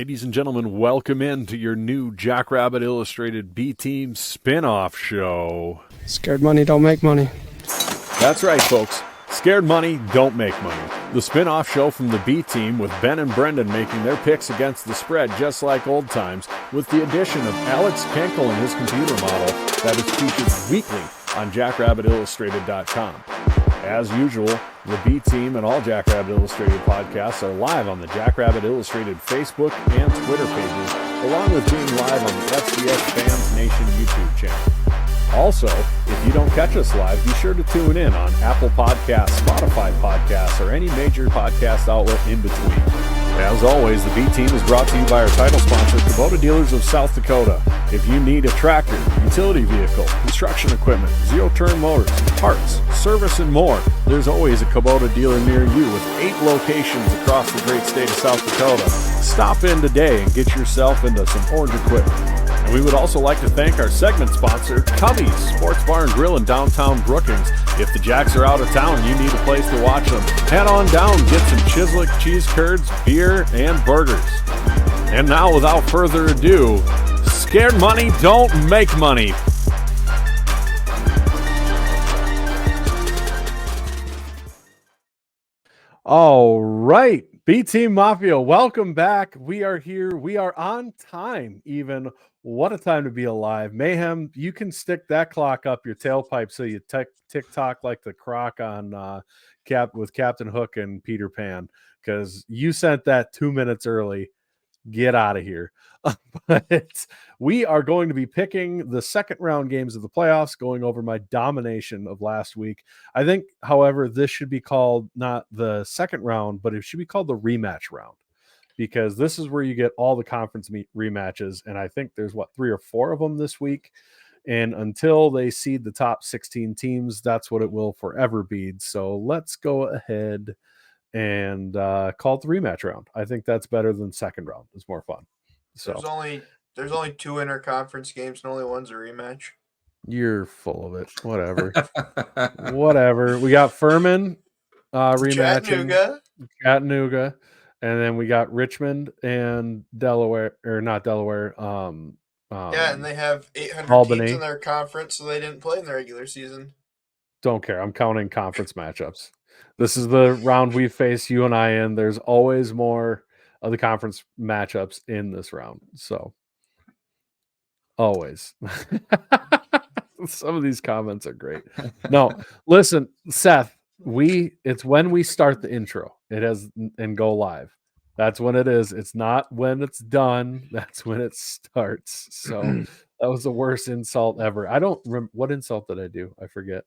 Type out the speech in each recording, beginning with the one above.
Ladies and gentlemen, welcome in to your new Jackrabbit Illustrated B-Team spin-off show. Scared money don't make money. That's right, folks. Scared money don't make money. The spin-off show from the B-Team with Ben and Brendan making their picks against the spread just like old times, with the addition of Alex Kenkel and his computer model that is featured weekly on JackrabbitIllustrated.com. As usual, the B-Team and all Jackrabbit Illustrated podcasts are live on the Jackrabbit Illustrated Facebook and Twitter pages, along with being live on the FCS Fans Nation YouTube channel. Also, if you don't catch us live, be sure to tune in on Apple Podcasts, Spotify Podcasts, or any major podcast outlet in between. As always, the B-Team is brought to you by our title sponsor, Kubota Dealers of South Dakota. If you need a tractor, utility vehicle, construction equipment, zero-turn motors, parts, service, and more, there's always a Kubota dealer near you with 8 locations across the great state of South Dakota. Stop in today and get yourself into some orange equipment. And we would also like to thank our segment sponsor, Cubby's Sports Bar and Grill in downtown Brookings. If the Jacks are out of town and you need a place to watch them, head on down, get some Chislick cheese curds, beer, and burgers. And now, without further ado, scared money don't make money. All right, B-Team Mafia, welcome back. We are here. We are on time, even. What a time to be alive. Mayhem, you can stick that clock up your tailpipe so you tick-tock like the croc on with Captain Hook and Peter Pan, because you sent that 2 minutes early. Get out of here. But we are going to be picking the second round games of the playoffs, going over my domination of last week. I think, however, this should be called not the second round, but it should be called the rematch round, because this is where you get all the conference rematches. And I think there's 3 or 4 of them this week. And until they seed the top 16 teams, that's what it will forever be. So let's go ahead and call it the rematch round. I think that's better than second round. It's more fun. So there's only 2 interconference games and only one's a rematch. You're full of it. Whatever. Whatever. We got Furman rematching Chattanooga. And then we got Richmond and Delaware, or not Delaware. And they have 800 Albany. teams in their conference, so they didn't play in the regular season. Don't care. I'm counting conference matchups. This is the round we face you and I in. There's always more of the conference matchups in this round. So, always. Some of these comments are great. No, listen, Seth, it's when we start the intro. It has and go live. That's when it is. It's not when it's done. That's when it starts. So that was the worst insult ever. I don't remember what insult did I do. I forget.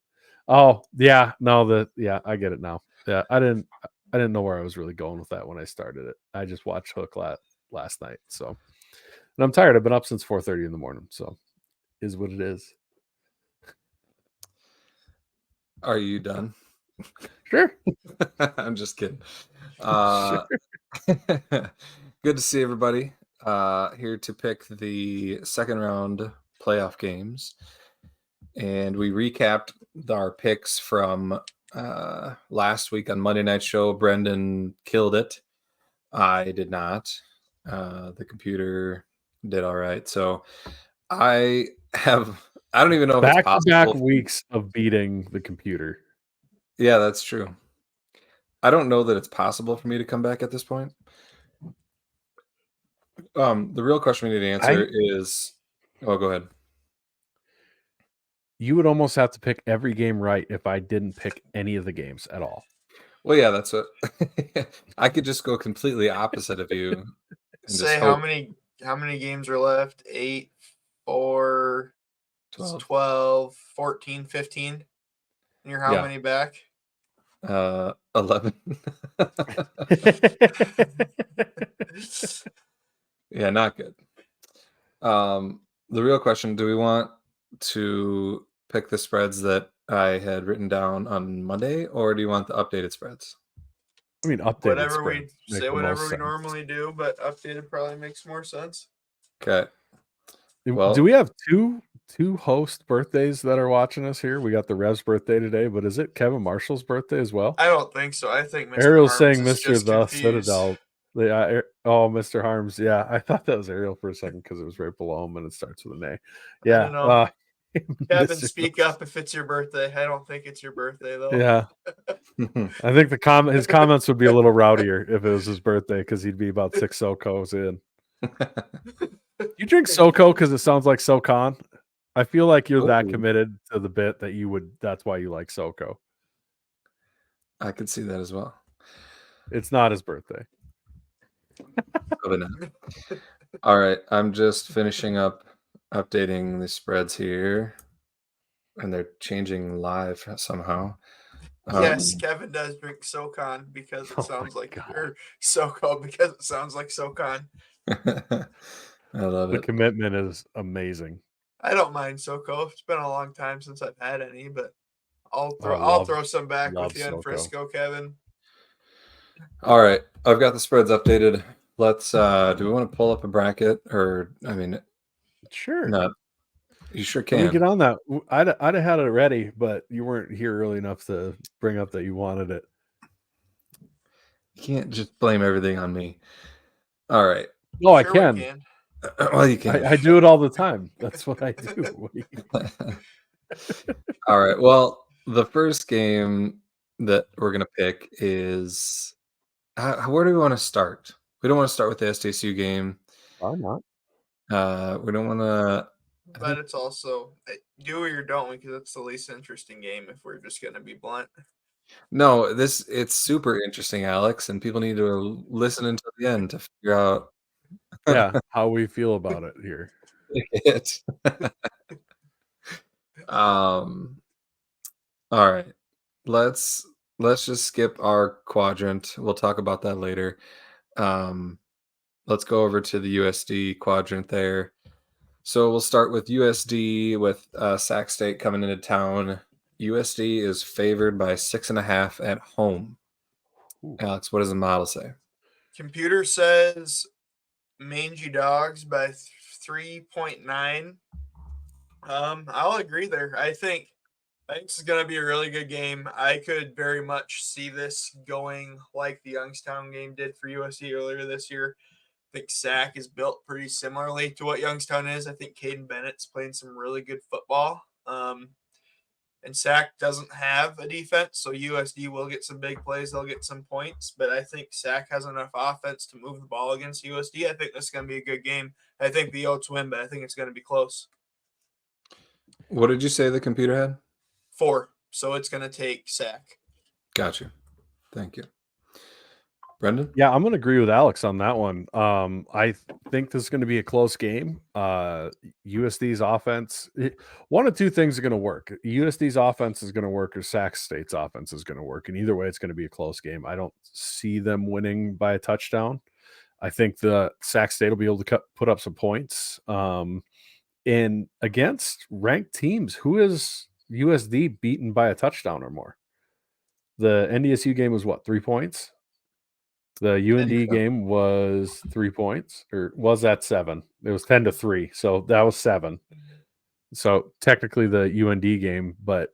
Oh yeah, no, I get it now. Yeah, I didn't know where I was really going with that when I started it. I just watched Hook last night. So, and I'm tired. I've been up since 4:30 in the morning. So, is what it is. Are you done? Sure. I'm just kidding. Sure. Good to see everybody here to pick the second round playoff games. And we recapped our picks from last week on Monday Night Show. Brendan killed it. I did not. The computer did all right. So I don't even know if it's possible. Back-to-back weeks of beating the computer. Yeah, that's true. I don't know that it's possible for me to come back at this point. The real question we need to answer is... Oh, go ahead. You would almost have to pick every game right if I didn't pick any of the games at all. Well, yeah, that's what... I could just go completely opposite of you. Say how many games are left? 8, 4, 12, 14, 15. And you're how many back? 11. Yeah, not good. The real question, do we want to pick the spreads that I had written down on Monday, or do you want the updated spreads? I mean, updated spreads. Whatever we normally do, but updated probably makes more sense. Okay. Well, do we have two host birthdays that are watching us here? We got the Rev's birthday today, but is it Kevin Marshall's birthday as well? I don't think so. I think Mr. Ariel's saying Harms is Mr. just The confused. Citadel. Mr. Harms. Yeah, I thought that was Ariel for a second because it was right below him and it starts with an A. I Yeah. don't know. Kevin, Mr. speak up if it's your birthday. I don't think it's your birthday though. Yeah. I think his comments would be a little rowdier if it was his birthday because he'd be about 6 SoCos in. You drink SoCo because it sounds like SoCon? I feel like you're that committed to the bit that you would. That's why you like SoCo. I could see that as well. It's not his birthday. Probably not. All right, I'm just finishing up updating the spreads here, and they're changing live somehow. Yes, Kevin does drink SoCon because it sounds like or SoCo because it sounds like SoCon. I love The it. commitment is amazing. I don't mind SoCo. It's been a long time since I've had any, but I'll throw some back with you in Frisco, Kevin. All right, I've got the spreads updated. Let's do we want to pull up a bracket or sure. Not. You sure can. Let me get on that. I'd have had it ready, but you weren't here early enough to bring up that you wanted it. You can't just blame everything on me. All right. No, I can. Well, you can. I do it all the time. That's what I do. All right. Well, the first game that we're going to pick is where do we want to start? We don't want to start with the SDSU game. Why not? We don't want to. But it's also do or don't because it's the least interesting game if we're just going to be blunt. No, it's super interesting, Alex, and people need to listen until the end to figure out how we feel about it here. All right. Let's just skip our quadrant. We'll talk about that later. Let's go over to the USD quadrant there. So we'll start with USD with Sac State coming into town. USD is favored by 6.5 at home. Alex, what does the model say? Computer says Mangy Dogs by 3.9. I'll agree there. I think this is going to be a really good game. I could very much see this going like the Youngstown game did for USD earlier this year. I think Sac is built pretty similarly to what Youngstown is. I think Caden Bennett's playing some really good football. And Sac doesn't have a defense, so USD will get some big plays. They'll get some points, but I think Sac has enough offense to move the ball against USD. I think this is going to be a good game. I think the Oats win, but I think it's going to be close. What did you say the computer had? 4. So it's going to take Sac. Got you. Thank you. Brendan? Yeah, I'm going to agree with Alex on that one. I think this is going to be a close game. USD's offense, one of two things are going to work. USD's offense is going to work or Sac State's offense is going to work. And either way, it's going to be a close game. I don't see them winning by a touchdown. I think the Sac State will be able to put up some points. And against ranked teams, who is USD beaten by a touchdown or more? The NDSU game was what, 3 points? The UND game was 3 points, or was that 7? It was 10-3, so that was 7. So technically the UND game, but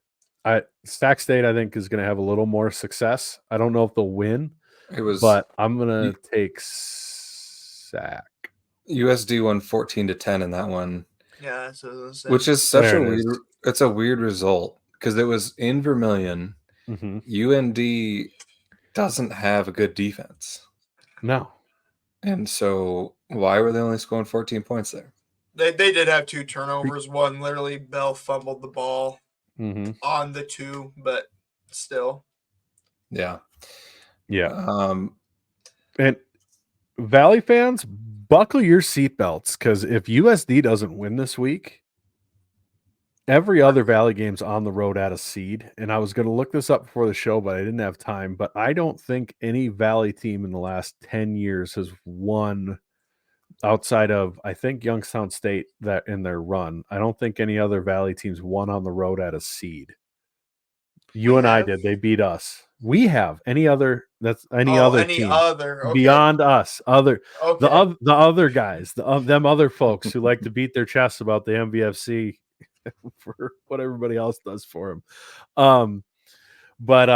Sac State I think is going to have a little more success. I don't know if they'll win, but I'm going to take Sac. USD won 14-10 in that one. Yeah, so which is such a weird. It's a weird result because it was in Vermilion. Mm-hmm. UND doesn't have a good defense. No. And so why were they only scoring 14 points there? They did have 2 turnovers. One, literally, Bell fumbled the ball on the 2, but still. Yeah. Yeah. And Valley fans, buckle your seatbelts because if USD doesn't win this week, every other Valley game's on the road at a seed. And I was going to look this up before the show, but I didn't have time. But I don't think any Valley team in the last 10 years has won outside of, I think, Youngstown State that in their run. I don't think any other Valley teams won on the road at a seed. I did. They beat us. We have any other team beyond us. The other guys, them other folks who like to beat their chests about the MVFC for what everybody else does for them. But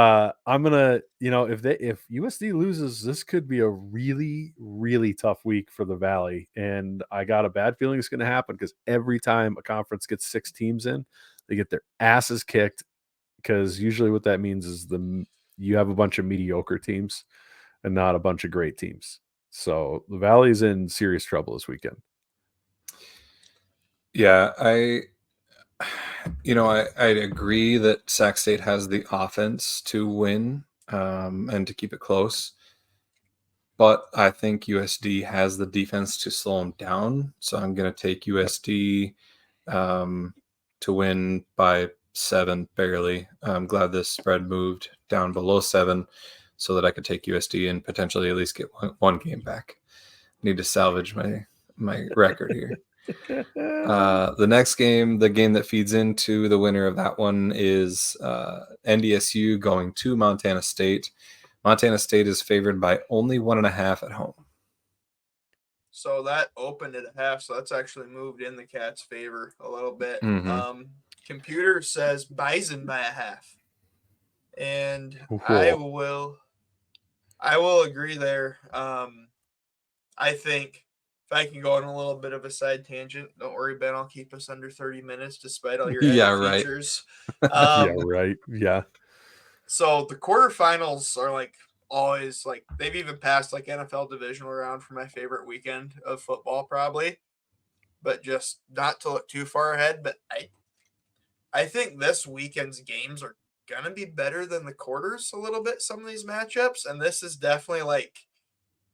I'm gonna, if USD loses, this could be a really, really tough week for the Valley. And I got a bad feeling it's gonna happen because every time a conference gets 6 teams in, they get their asses kicked. Because usually what that means is you have a bunch of mediocre teams and not a bunch of great teams. So the Valley's in serious trouble this weekend. Yeah, I agree that Sac State has the offense to win and to keep it close. But I think USD has the defense to slow them down. So I'm going to take USD to win by 7, barely. I'm glad this spread moved down below 7 so that I could take USD and potentially at least get one game back. Need to salvage my record here. The next game, the game that feeds into the winner of that one is NDSU going to Montana State. Montana State is favored by only 1.5 at home. So that opened at a half, so that's actually moved in the Cats' favor a little bit. Mm-hmm. Computer says Bison by a half, and Cool. I will agree there. I think if I can go on a little bit of a side tangent, don't worry, Ben, I'll keep us under 30 minutes despite all your Yeah, edit right. features. Yeah, right. Yeah. So the quarterfinals are like always like they've even passed like NFL divisional round for my favorite weekend of football, probably. But just not to look too far ahead. But I think this weekend's games are gonna be better than the quarters a little bit, some of these matchups. And this is definitely like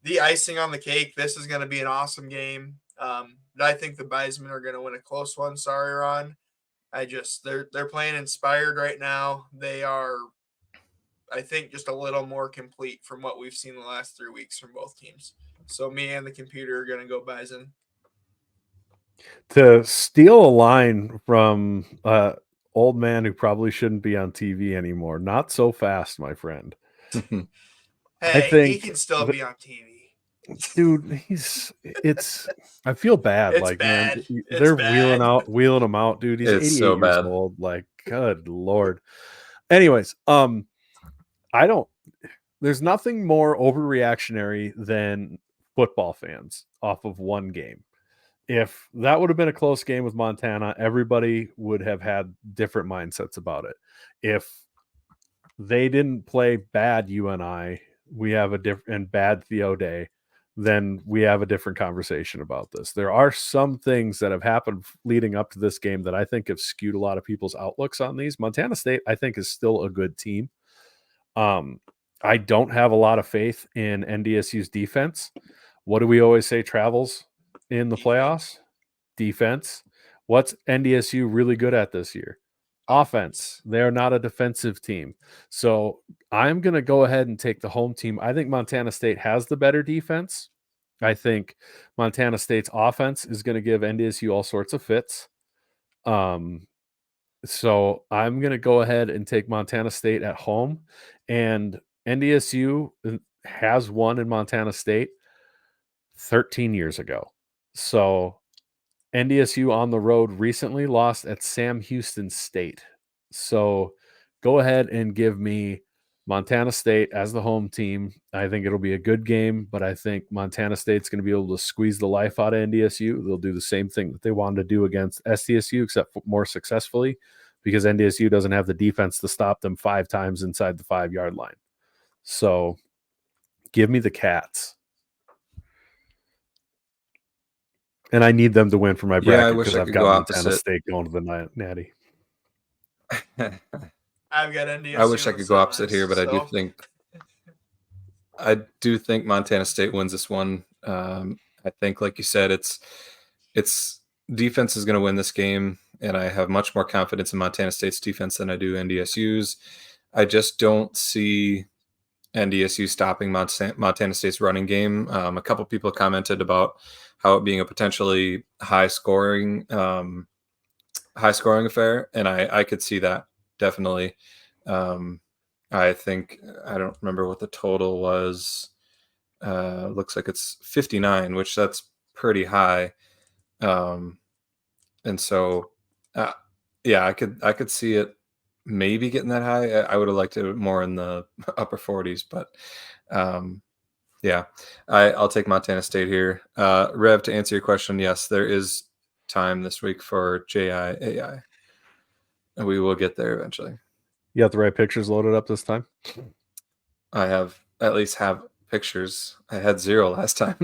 the icing on the cake. This is gonna be an awesome game. But I think the Bismen are gonna win a close one. Sorry, Ron. They're playing inspired right now. They are, I think, just a little more complete from what we've seen the last 3 weeks from both teams. So me and the computer are gonna go Bison. To steal a line from old man who probably shouldn't be on TV anymore. Not so fast, my friend. I Hey, he think, can still be on TV. dude, I feel bad. It's Like, man, bad. It's they're bad. wheeling him out, dude. He's It's 88 so years bad. old. Like, good Lord. Anyways, I don't, there's nothing more overreactionary than football fans off of one game. If that would have been a close game with Montana, everybody would have had different mindsets about it. If they didn't play bad UNI, we have a different and bad Theo Day, then we have a different conversation about this. There are some things that have happened leading up to this game that I think have skewed a lot of people's outlooks on these. Montana State, I think, is still a good team. I don't have a lot of faith in NDSU's defense. What do we always say travels in the playoffs? Defense. What's NDSU really good at this year? Offense. They're not a defensive team. So I'm going to go ahead and take the home team. I think Montana State has the better defense. I think Montana State's offense is going to give NDSU all sorts of fits. So I'm going to go ahead and take Montana State at home. And NDSU has won in Montana State 13 years ago. So NDSU on the road recently lost at Sam Houston State. So go ahead and give me Montana State as the home team. I think it'll be a good game, but I think Montana State's going to be able to squeeze the life out of NDSU. They'll do the same thing that they wanted to do against SDSU, except more successfully, because NDSU doesn't have the defense to stop them 5 times inside the 5-yard line. So give me the Cats. And I need them to win for my Yeah, I bracket wish because I I've could got go Montana opposite. State going to the Natty. I've got NDSU. I wish I could go opposite here, but so. I do think Montana State wins this one. I think, like you said, it's defense is going to win this game, and I have much more confidence in Montana State's defense than I do NDSU's. I just don't see NDSU stopping Montana State's running game. A couple people commented about how it being a potentially high scoring affair, and I could see that definitely. I think I don't remember what the total was. Looks like it's 59, which that's pretty high. And so, yeah, I could see it maybe getting that high. I would have liked it more in the upper 40s, but yeah, I'll take Montana State here. Rev, to answer your question, yes, there is time this week for JIAI, and we will get there eventually. You got the right pictures loaded up this time? I have at least have pictures. I had 0 last time.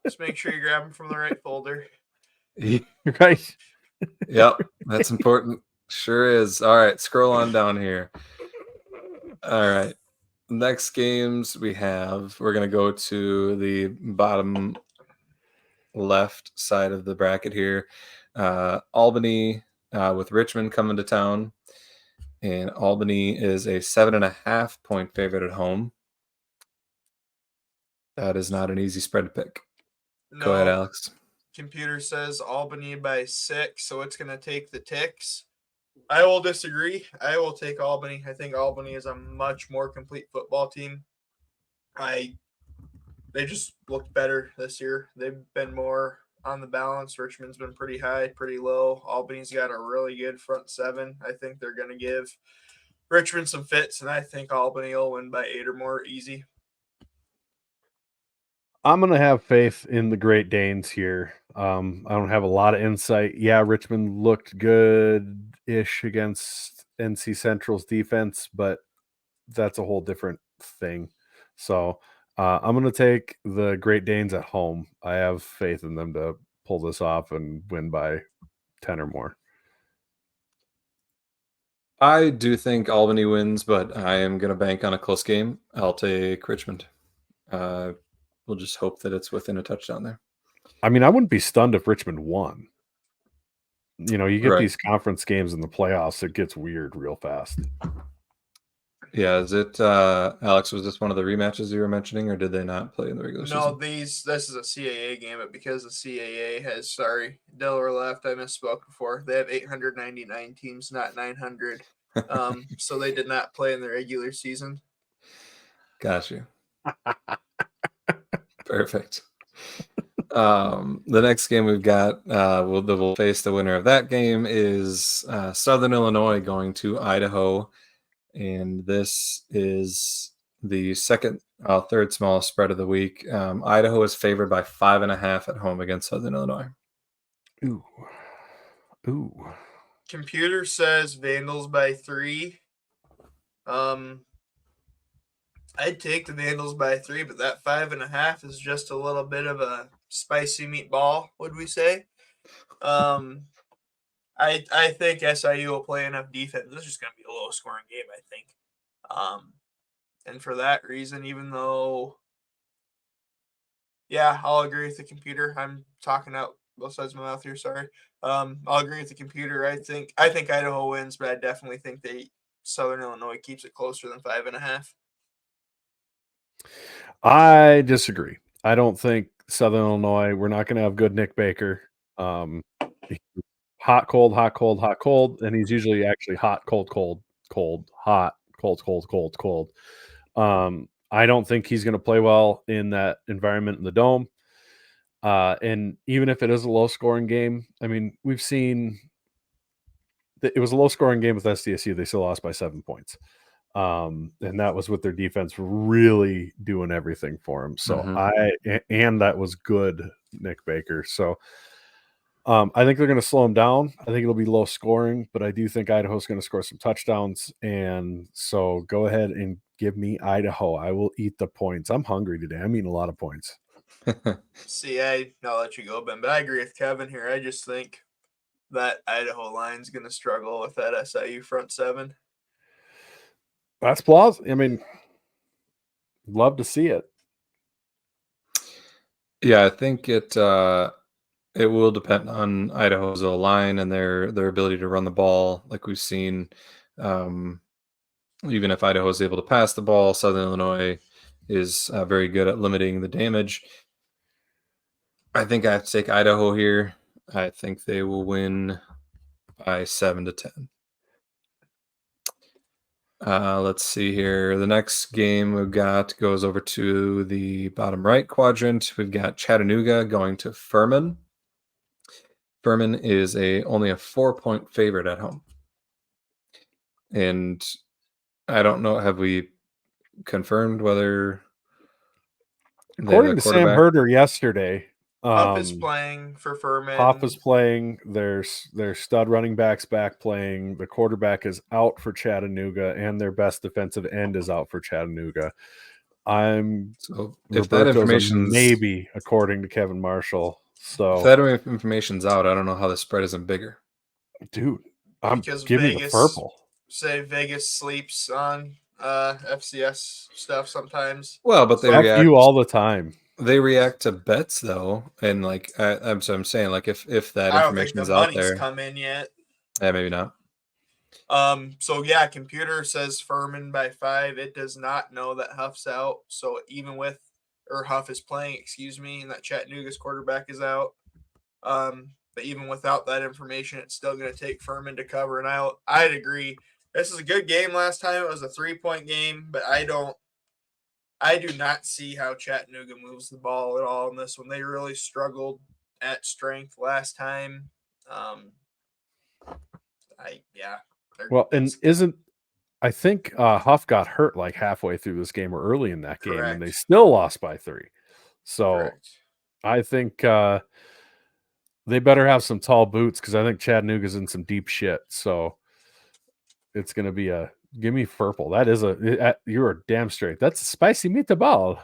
Just make sure you grab them from the right folder. Right. Yep, that's important. Sure is. All right, scroll on down here. All right. Next games we're going to go to the bottom left side of the bracket here. Albany with Richmond coming to town. And Albany is a 7.5 point favorite at home. That is not an easy spread to pick. No, go ahead, Alex. Computer says Albany by 6, so it's going to take the Ticks. I will disagree. I will take Albany. I think Albany is a much more complete football team. They just looked better this year. They've been more on the balance. Richmond's been pretty high, pretty low. Albany's got a really good front seven. I think they're going to give Richmond some fits, and I think Albany will win by 8 or more easy. I'm going to have faith in the Great Danes here. I don't have a lot of insight. Yeah, Richmond looked good-ish against NC Central's defense, but that's a whole different thing. So I'm going to take the Great Danes at home. I have faith in them to pull this off and win by 10 or more. I do think Albany wins, but I am going to bank on a close game. I'll take Richmond. We'll just hope that it's within a touchdown there. I mean, I wouldn't be stunned if Richmond won. You know, you get Right. these conference games in the playoffs, it gets weird real fast. Yeah, is it Alex? Was this one of the rematches you were mentioning, or did they not play in the regular season? No, this is a CAA game, but because the CAA has Delaware left, I misspoke before. They have 899 teams, not 900. So they did not play in the regular season. Got you. Perfect. The next game we've got, we'll face the winner of that game is Southern Illinois going to Idaho, and this is the third smallest spread of the week. Idaho is favored by 5.5 at home against Southern Illinois. Ooh. Computer says Vandals by 3. I'd take the Vandals by 3, but that 5.5 is just a little bit of a spicy meatball, would we say? I think SIU will play enough defense. This is just going to be a low-scoring game, I think. And for that reason, even though, yeah, I'll agree with the computer. I'm talking out both sides of my mouth here. Sorry. I'll agree with the computer. I think Idaho wins, but I definitely think Southern Illinois keeps it closer than 5.5. I disagree. I don't think Southern Illinois, we're not going to have good Nick Baker. Hot, cold, hot, cold, hot, cold. And he's usually actually hot, cold, cold, cold, hot, cold, cold, cold, cold. I don't think he's going to play well in that environment in the Dome. And even if it is a low-scoring game, I mean, we've seen it was a low-scoring game with SDSU. They still lost by 7 points. And that was with their defense really doing everything for him. So and that was good Nick Baker. So I think they're going to slow him down. I think it'll be low scoring, but I do think Idaho's going to score some touchdowns. And so go ahead and give me Idaho. I will eat the points. I'm hungry today. I'm eating a lot of points. See, I'll let you go, Ben, but I agree with Kevin here. I just think that Idaho line's going to struggle with that SIU front seven. That's plausible. I mean, love to see it. Yeah, I think it will depend on Idaho's line and their ability to run the ball. Like we've seen, even if Idaho is able to pass the ball, Southern Illinois is very good at limiting the damage. I think I have to take Idaho here. I think they will win by 7-10. Let's see here. The next game we've got goes over to the bottom right quadrant. We've got Chattanooga going to Furman. Furman is only a 4-point favorite at home. And I don't know, have we confirmed whether According to Sam Herder yesterday, Huff is playing for Furman. Huff is playing. There's stud running backs back playing. The quarterback is out for Chattanooga, and their best defensive end is out for Chattanooga. So if Roberto's that information's maybe, according to Kevin Marshall. So if that information's out, I don't know how the spread isn't bigger. Dude, I'm because giving Vegas, the purple. Say Vegas sleeps on FCS stuff sometimes. Well, but they F react you all the time. They react to bets though, and like I'm saying, like if that I don't think information the is out money's there, come in yet. yeah, maybe not. So yeah, computer says Furman by 5. It does not know that Huff's out. So even with Huff is playing, and that Chattanooga's quarterback is out. But even without that information, it's still going to take Furman to cover. And I'd agree. This is a good game. Last time it was a 3-point game, but I do not see how Chattanooga moves the ball at all in this one. They really struggled at strength last time. I think Huff got hurt like halfway through this game or early in that game, and they Correct. still lost by 3. So Correct. I think they better have some tall boots because I think Chattanooga's in some deep shit. So it's going to be give me purple. That is you're damn straight. That's a spicy meatball.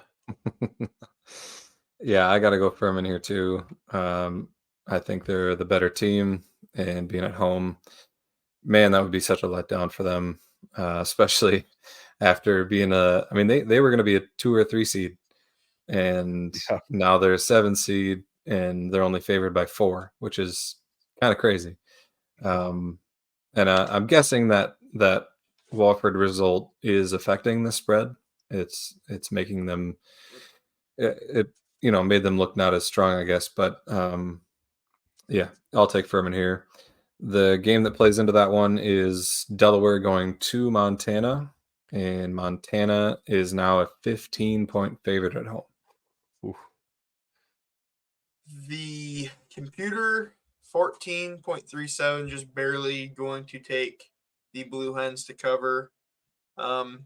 Yeah, I got to go Furman here too. I think they're the better team, and being at home, man, that would be such a letdown for them, especially after being they were going to be a 2 or 3 seed, and now they're a 7 seed, and they're only favored by 4, which is kind of crazy. And I'm guessing that Wofford result is affecting the spread. It's making them it made them look not as strong, I guess. But yeah, I'll take Furman here. The game that plays into that one is Delaware going to Montana, and Montana is now a 15-point favorite at home. Oof. The computer 14.37, just barely going to take the Blue Hens to cover. That's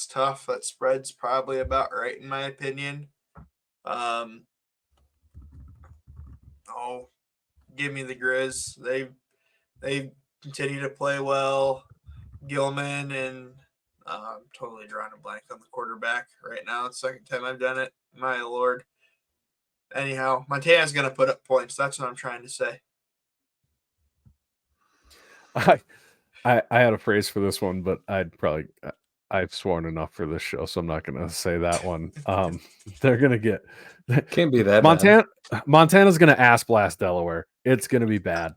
tough. That spread's probably about right in my opinion. Give me the Grizz. They continue to play well. Gilman and I'm totally drawing a blank on the quarterback right now. It's the second time I've done it. My Lord. Anyhow, Montana's going to put up points. That's what I'm trying to say. I had a phrase for this one, but I've sworn enough for this show, so I'm not going to say that one. They're going to get can't be that Montana's going to ass blast Delaware. It's going to be bad.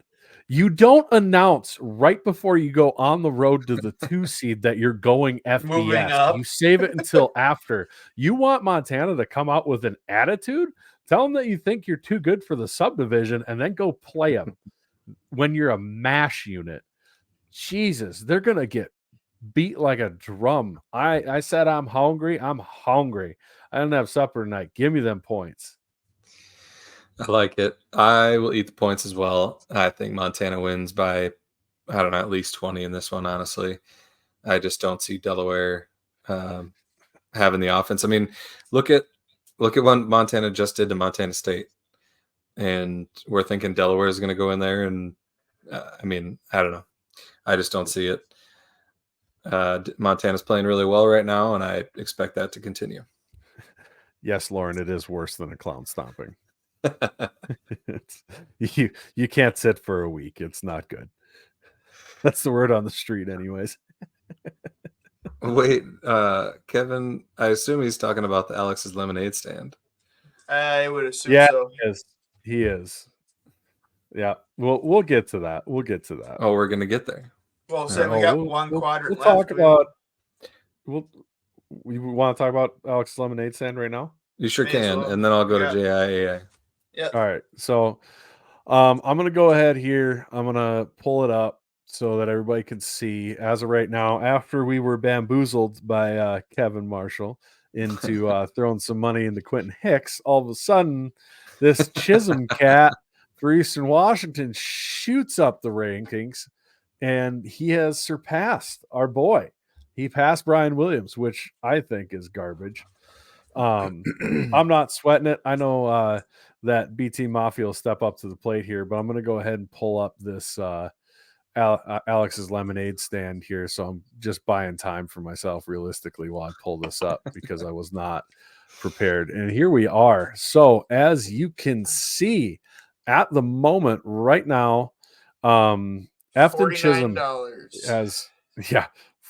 You don't announce right before you go on the road to the 2 seed that you're going FBS. You save it until after. You want Montana to come out with an attitude? Tell them that you think you're too good for the subdivision and then go play them when you're a MASH unit. Jesus, they're going to get beat like a drum. I said I'm hungry. I'm hungry. I didn't have supper tonight. Give me them points. I like it. I will eat the points as well. I think Montana wins by, I don't know, at least 20 in this one, honestly. I just don't see Delaware having the offense. I mean, look at what Montana just did to Montana State. And we're thinking Delaware is going to go in there and, I don't know. I just don't see it. Montana's playing really well right now, and I expect that to continue. Yes, Lauren, it is worse than a clown stomping. You can't sit for a week. It's not good. That's the word on the street anyways. Wait, Kevin, I assume he's talking about the Alex's Lemonade stand. I would assume so. He is. Yeah, we'll get to that. Oh, we're gonna get there. Well, we got one quadrant left. Talk about. We want to talk about Alex's Lemonade stand right now. You sure can, and then I'll go to JIAA. Yeah. All right. So, I'm gonna go ahead here. I'm gonna pull it up so that everybody can see. As of right now, after we were bamboozled by Kevin Marshall into throwing some money into Quentin Hicks, all of a sudden, this Chisholm cat for Eastern Washington shoots up the rankings, and he has surpassed our boy. He passed Brian Williams, which I think is garbage. I'm not sweating it. I know that BT Mafia will step up to the plate here, but I'm going to go ahead and pull up this Alex's lemonade stand here. So I'm just buying time for myself realistically while I pull this up because I was not prepared. And here we are. So as you can see at the moment right now, Afton Chisholm $49. has, yeah,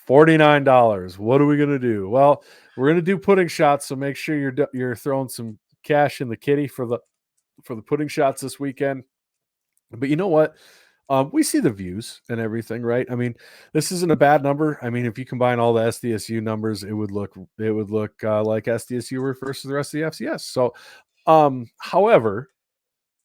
$49. What are we going to do? Well, we're going to do pudding shots. So make sure you're throwing some cash in the kitty for the pudding shots this weekend. But you know what? We see the views and everything, right? I mean, this isn't a bad number. I mean, if you combine all the SDSU numbers, it would look like SDSU were first to the rest of the FCS. So, however,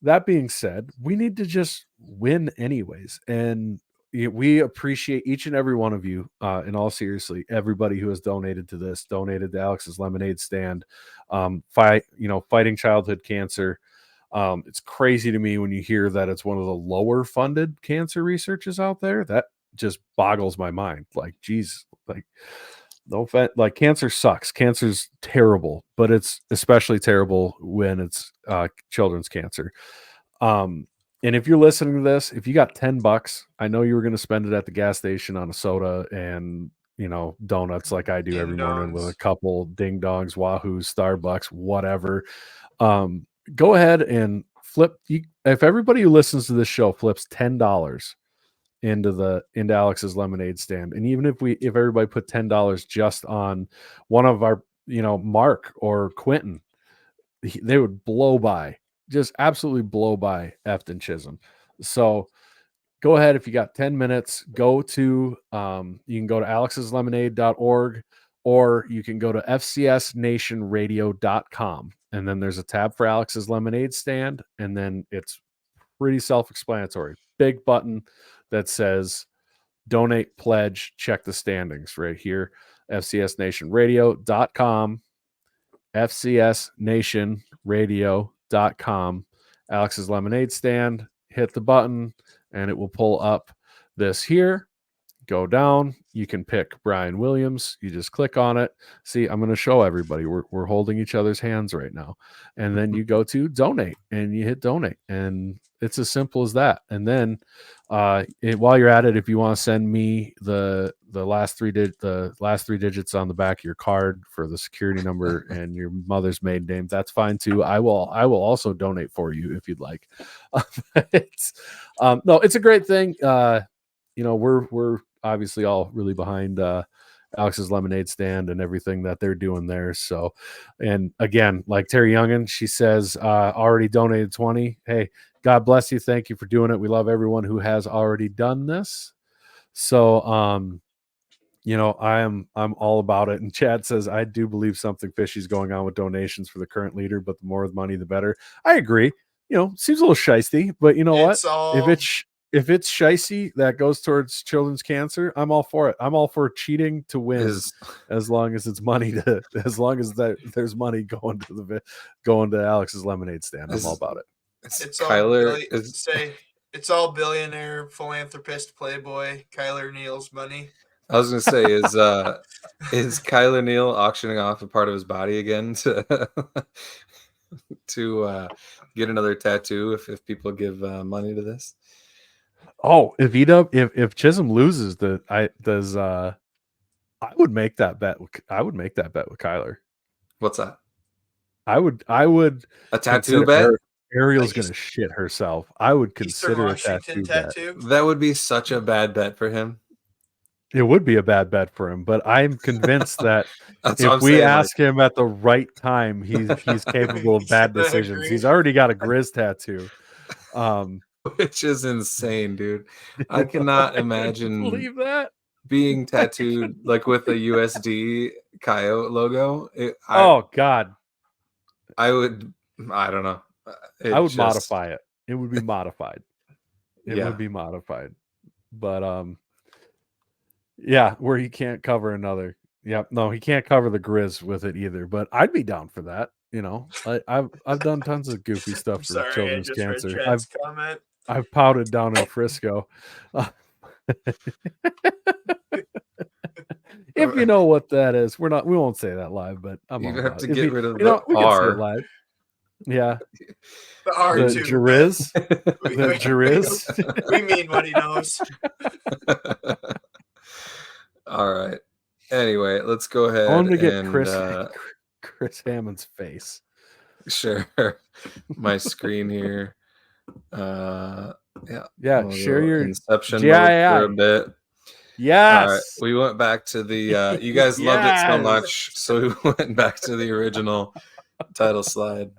that being said, we need to just win anyways, and we appreciate each and every one of you. In all seriously, everybody who has donated to this, donated to Alex's Lemonade Stand, fighting childhood cancer. It's crazy to me when you hear that it's one of the lower funded cancer researches out there. That just boggles my mind. Like, geez, like no offense, like cancer sucks. Cancer's terrible, but it's especially terrible when it's children's cancer. And if you're listening to this, if you got $10, I know you were going to spend it at the gas station on a soda and donuts like I do Ding every morning with a dongs. couple ding dongs, Wahoo's, Starbucks, whatever. Go ahead and flip. If everybody who listens to this show flips $10 into Alex's Lemonade Stand, and even if everybody put $10 just on one of our, Mark or Quentin, they would blow by, just absolutely blow by Efton Chisholm. So go ahead, if you got 10 minutes, go to you can go to alexslemonade.org, or you can go to fcsnationradio.com, and then there's a tab for Alex's Lemonade Stand, and then it's pretty self-explanatory. Big button that says donate, pledge, check the standings right here. fcsnationradio.com, fcsnationradio.com, Alex's Lemonade Stand. Hit the button and it will pull up this here. Go down. You can pick Brian Williams. You just click on it. See, I'm going to show everybody. We're holding each other's hands right now. And then you go to donate and you hit donate. And it's as simple as that. And then while you're at it, if you want to send me the last three digits on the back of your card for the security number and your mother's maiden name, that's fine too. I will also donate for you if you'd like. It's a great thing. We're obviously all really behind Alex's Lemonade Stand and everything that they're doing there. So, and again, like Terry Youngin, she says, already donated 20. Hey, God bless you. Thank you for doing it. We love everyone who has already done this. So, I'm all about it. And Chad says, I do believe something fishy is going on with donations for the current leader, but the more the money, the better. I agree. Seems a little shisty, but you know what? If it's shicey that goes towards children's cancer, I'm all for it. I'm all for cheating to win, as long as it's money as long as there's money going to Alex's Lemonade Stand. I'm all about it. It's all billionaire philanthropist playboy Kyler Neal's money. I was gonna say, is Kyler Neal auctioning off a part of his body again to get another tattoo if people give money to this? Oh, if Chisholm loses, I would make that bet. I would make that bet with Kyler. What's that? I would a tattoo bet. Ariel's gonna shit herself. I would consider a tattoo bet. That would be such a bad bet for him. It would be a bad bet for him, but I'm convinced that if we ask him at the right time, he's capable of bad decisions. He's already got a Grizz tattoo. Which is insane, dude. I cannot imagine believe that being tattooed like with a USD coyote logo. God. I don't know. I would modify it. It would be modified. It would be modified. But where he can't cover another. Yeah, no, he can't cover the Grizz with it either. But I'd be down for that. I've done tons of goofy stuff I'm for sorry, I children's just read cancer. Chad's comment. I've pouted down in Frisco. If you know what that is, we won't say that live, but I'm You all have about to it. If get rid of you the know, we can say it R. live. Yeah, The the R2, Jariz, but the Jariz. we mean what he knows. All right. Anyway, let's go ahead I want to get and Chris Hammond's face. share my screen here. Yeah. Yeah, We'll share go your Inception mode for a GII. bit. All right. Yes. We went back to the you guys loved it so Yes. much, so we went back to the original title slide.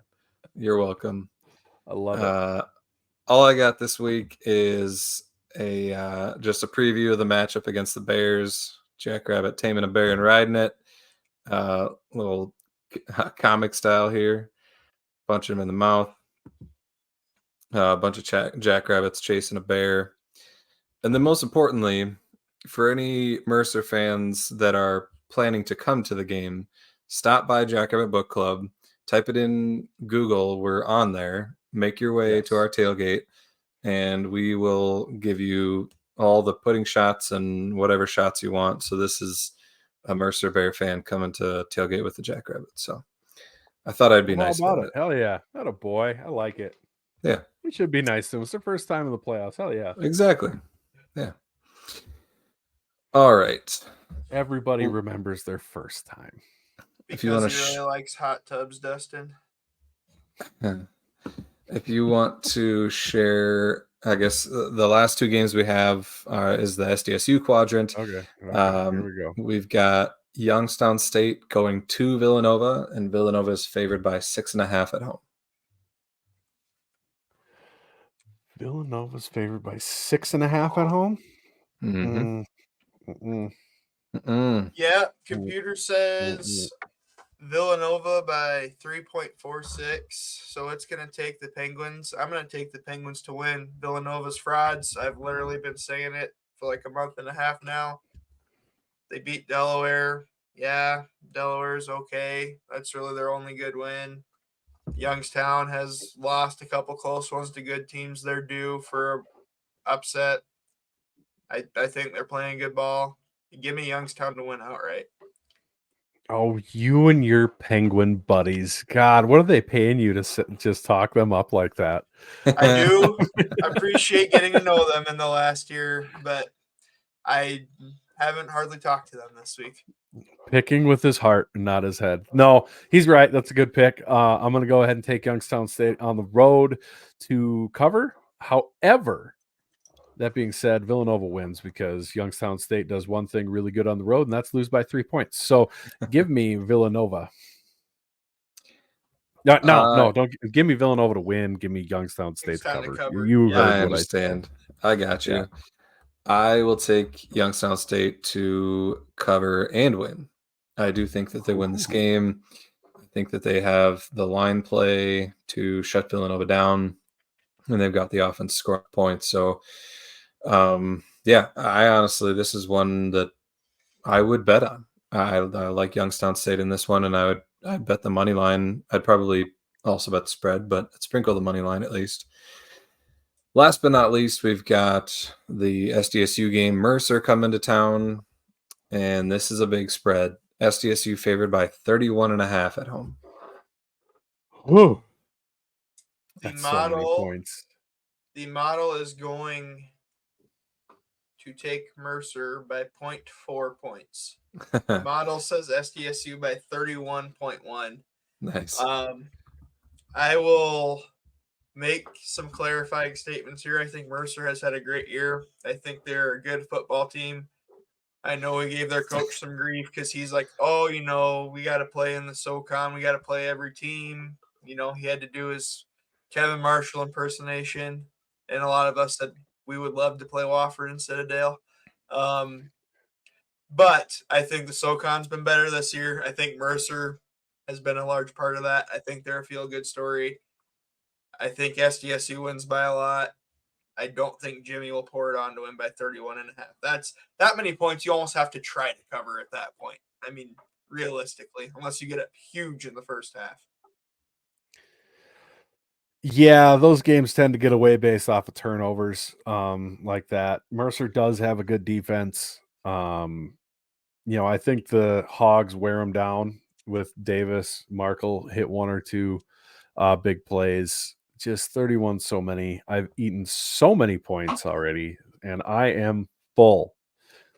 You're welcome. I love it. All I got this week is a just a preview of the matchup against the Bears. Jackrabbit taming a bear and riding it. Little comic style here. Punch him in the mouth. A bunch of jackrabbits chasing a bear. And then most importantly, for any Mercer fans that are planning to come to the game, stop by Jackrabbit Book Club. Type it in Google. We're on there. Make your way to our tailgate, and we will give you all the pudding shots and whatever shots you want. So this is a Mercer Bear fan coming to tailgate with the Jackrabbit. So I thought I'd be I'm all nice about about it. Hell yeah. That a boy. I like it. Yeah. We should be nice to him. It's their first time in the playoffs. Hell yeah. Exactly. Yeah. All right. Everybody remembers their first time. If you want Because to he really likes hot tubs, Dustin. If you want to share, I guess the last two games we have is the SDSU quadrant. Okay. Here we go. We've got Youngstown State going to Villanova, and Villanova is favored by 6.5 at home. Villanova's favored by 6.5 at home. Yeah, computer says Villanova by 3.46. So it's going to take the Penguins. I'm going to take the Penguins to win. Villanova's frauds. I've literally been saying it for like a month and a half now. They beat Delaware. Yeah, Delaware's okay. That's really their only good win. Youngstown has lost a couple close ones to good teams. They're due for upset. I think they're playing good ball. Give me Youngstown to win outright. Oh, you and your Penguin buddies. God, what are they paying you to just talk them up like that? I do appreciate getting to know them in the last year, but I haven't hardly talked to them this week. Picking with his heart and not his head. No, he's right. That's a good pick. I'm going to go ahead and take Youngstown State on the road to cover. However, that being said, Villanova wins because Youngstown State does one thing really good on the road, and that's lose by 3 points. So give me Villanova. No, don't give me Villanova to win. Give me Youngstown State to cover. You heard I what understand. I got you. Yeah. I will take Youngstown State to cover and win. I do think that they win this game. I think that they have the line play to shut Villanova down, and they've got the offense scoring points. So, yeah, I honestly, this is one that I would bet on. I like Youngstown State in this one, and I'd bet the money line. I'd probably also bet the spread, but I'd sprinkle the money line at least. Last but not least, we've got the SDSU game. Mercer coming to town, and this is a big spread. SDSU favored by 31.5 at home. Whoa. That's so many points. The model is going to take Mercer by 0.4 points. The model says SDSU by 31.1. Nice. I will make some clarifying statements here. I think Mercer has had a great year. I think they're a good football team. I know we gave their coach some grief because he's like, oh, we got to play in the SoCon. We got to play every team. He had to do his Kevin Marshall impersonation. And a lot of us said we would love to play Wofford instead of Dale. But I think the SoCon's been better this year. I think Mercer has been a large part of that. I think they're a feel-good story. I think SDSU wins by a lot. I don't think Jimmy will pour it on to win by 31.5. That's that many points. You almost have to try to cover at that point. I mean, realistically, unless you get it huge in the first half. Yeah, those games tend to get away based off of turnovers, like that. Mercer does have a good defense. I think the Hogs wear them down with Davis. Markle hit one or two big plays. Just 31 so many. I've eaten so many points already, and I am full.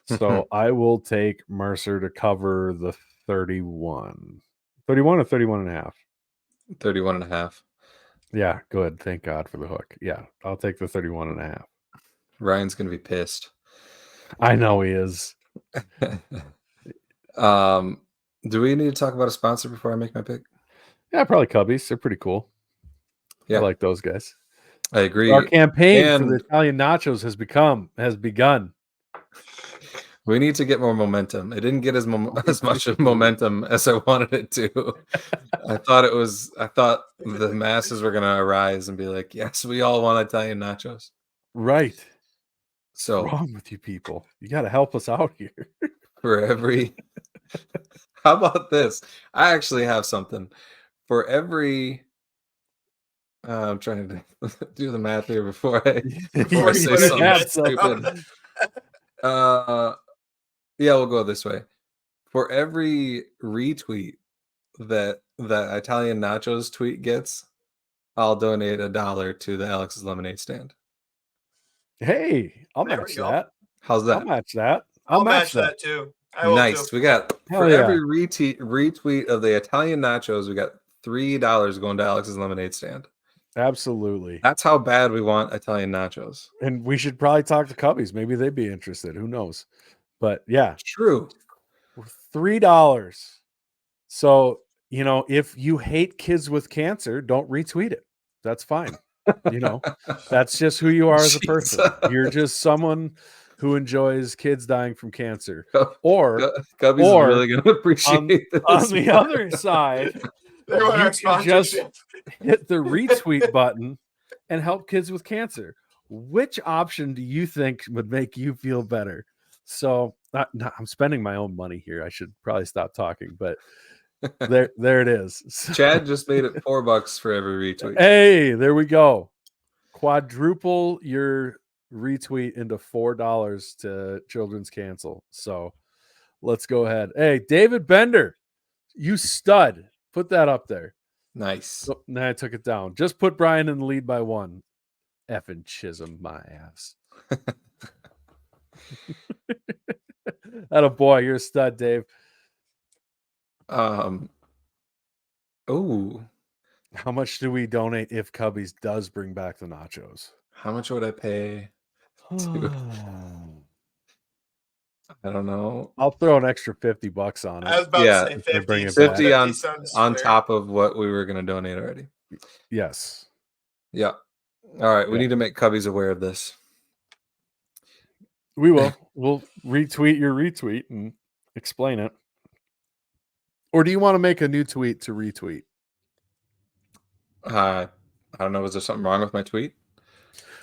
So I will take Mercer to cover the 31. 31 or 31 and a half. 31 and a half. Yeah, good. Thank God for the hook. Yeah, I'll take the 31 and a half. Ryan's going to be pissed. I know he is. Do we need to talk about a sponsor before I make my pick? Yeah, probably Cubbies. They're pretty cool. Yeah. I like those guys. I agree. Our campaign for the Italian nachos has begun. We need to get more momentum. It didn't get as much momentum as I wanted it to. I thought the masses were going to arise and be like, yes, we all want Italian nachos. Right. So what's wrong with you people? You got to help us out here. For every how about this? I actually have something. For every I'm trying to do the math here before I say something stupid. Yeah, we'll go this way. For every retweet that Italian Nachos tweet gets, I'll donate $1 to the Alex's Lemonade Stand. Hey, I'll match that. How's that? I'll match that. I'll match that too. Nice. Too. We got every retweet of the Italian Nachos, we got $3 going to Alex's Lemonade Stand. Absolutely. That's how bad we want Italian nachos. And we should probably talk to Cubbies. Maybe they'd be interested. Who knows? But yeah. True. $3. So, if you hate kids with cancer, don't retweet it. That's fine. That's just who you are as a person. You're just someone who enjoys kids dying from cancer. Or Cubbies is really going to appreciate this. On the other side, you can just hit the retweet button and help kids with cancer. Which option do you think would make you feel better? So I'm spending my own money here. I should probably stop talking, but there it is. Chad just made it $4 for every retweet. Hey, there we go. Quadruple your retweet into $4 to Children's Cancel. So let's go ahead. Hey, David Bender, you stud. Put that up there. Nice. Oh, nah, I took it down. Just put Brian in the lead by 1. Effing Chisholm, my ass. That a boy. You're a stud, Dave. Oh. How much do we donate if Cubbies does bring back the nachos? How much would I pay? I don't know. I'll throw an extra $50 on it. I was about to say 50. 50 on top of what we were going to donate already. Yes. Yeah. All right. We need to make Cubbies aware of this. We will. We'll retweet your retweet and explain it. Or do you want to make a new tweet to retweet? I don't know. Is there something wrong with my tweet?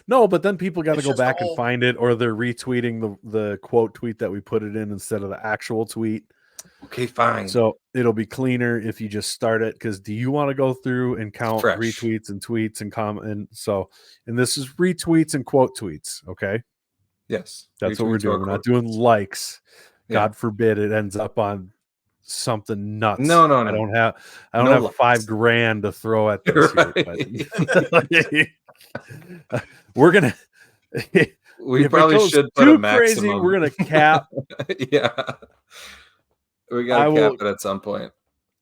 No, but then people got to go back and find it, or they're retweeting the quote tweet that we put it in instead of the actual tweet. Okay, fine. So it'll be cleaner if you just start it. Because do you want to go through and count retweets and tweets and comment? And this is retweets and quote tweets. Okay. Yes, that's what we're doing. We're not doing likes. God forbid it ends up on something nuts. No. I don't have $5,000 to throw at this. Here, but we're gonna. We probably should put a maximum. Crazy, we're gonna cap. Yeah, we gotta cap it at some point.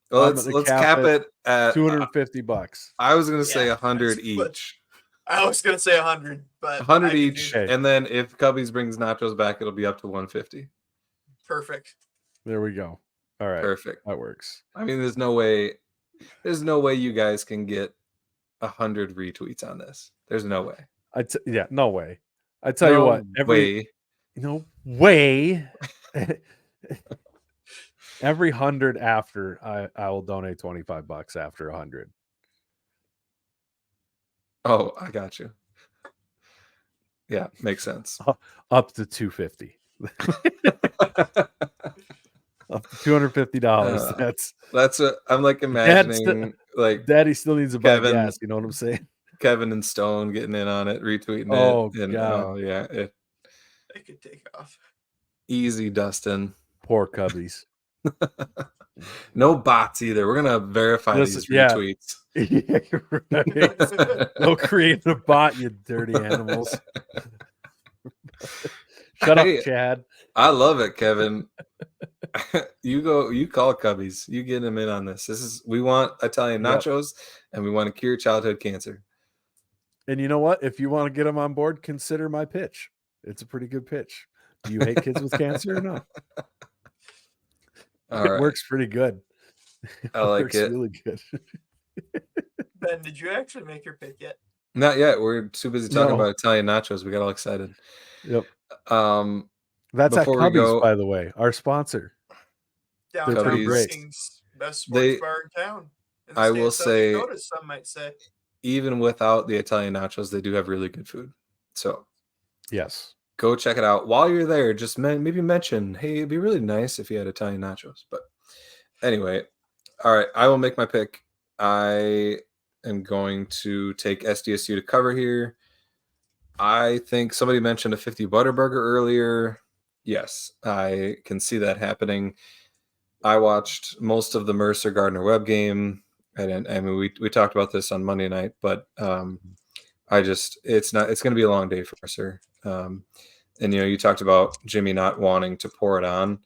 Well, let's cap it at $250. I was gonna say 100 each. I was gonna say 100, but 100 each, and then if Cubbies brings nachos back, it'll be up to 150. Perfect. There we go. All right, perfect. That works. I mean, there's no way you guys can get 100 retweets on this. There's no way. No way. I tell you what, every 100 after I will donate $25 after 100. Oh, I got you. Yeah, makes sense. Up to $250. Up to $250. That's I'm like imagining like Daddy still needs a buy gas. You know what I'm saying? Kevin and Stone getting in on it, retweeting Oh, it, and God. They could take off. Easy, Dustin. Poor Cubbies. No bots either. We're gonna verify these retweets. Yeah, you're right. No creating a bot, you dirty animals. Shut up, Chad. I love it, Kevin. You call Cubbies. You get them in on this. We want Italian nachos, and we want to cure childhood cancer. And you know what? If you want to get them on board, consider my pitch. It's a pretty good pitch. Do you hate kids with cancer or not? All right. Works pretty good. I like works it. Really good. Ben, did you actually make your pick yet? Not yet. We're too busy talking about Italian nachos. We got all excited. Yep. That's at Cubbies, by the way, our sponsor. Downtown Cubbies, best sports bar in town. I will say, Dakota, some might say, even without the Italian nachos, they do have really good food. So, yes, go check it out. While you're there, just maybe mention, hey, it'd be really nice if you had Italian nachos. But anyway, all right, I will make my pick. I am going to take SDSU to cover here. I think somebody mentioned a 50 Butterburger earlier. Yes, I can see that happening. I watched most of the Mercer Gardner Webb game. And I mean, we talked about this on Monday night, but it's going to be a long day for Mercer. And you talked about Jimmy not wanting to pour it on.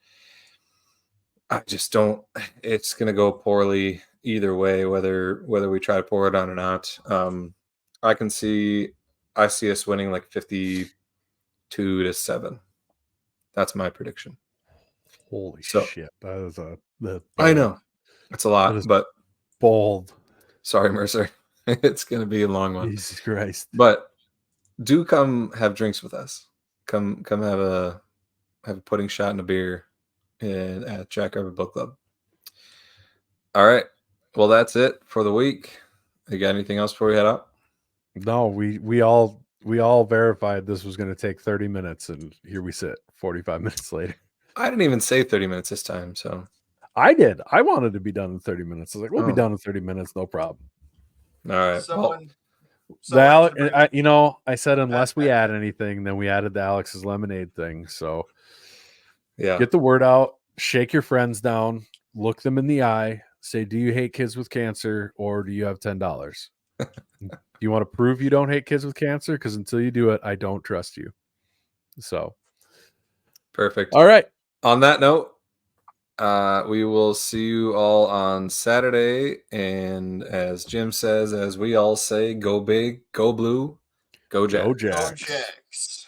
I just don't. It's going to go poorly either way, whether we try to pour it on or not. I see us winning like 52-7. That's my prediction. Holy shit! That is I know it's a lot, but bold. Sorry, Mercer. It's going to be a long one. Jesus Christ! But do come have drinks with us. Come have a pudding shot and a beer at Jack River Book Club. All right. Well, that's it for the week. You got anything else before we head out? No, we all verified this was going to take 30 minutes, and here we sit 45 minutes later. I didn't even say 30 minutes this time, so I did. I wanted to be done in 30 minutes. I was like, we'll be done in 30 minutes, no problem. All right. I said unless we add anything, then we added the Alex's Lemonade thing. So yeah, get the word out, shake your friends down, look them in the eye, say, do you hate kids with cancer or do you have $10? Do you want to prove you don't hate kids with cancer? Because until you do it, I don't trust you. So perfect. All right. On that note, we will see you all on Saturday. And as Jim says, as we all say, go big, go blue, go Jacks. Go Jacks. Go Jacks.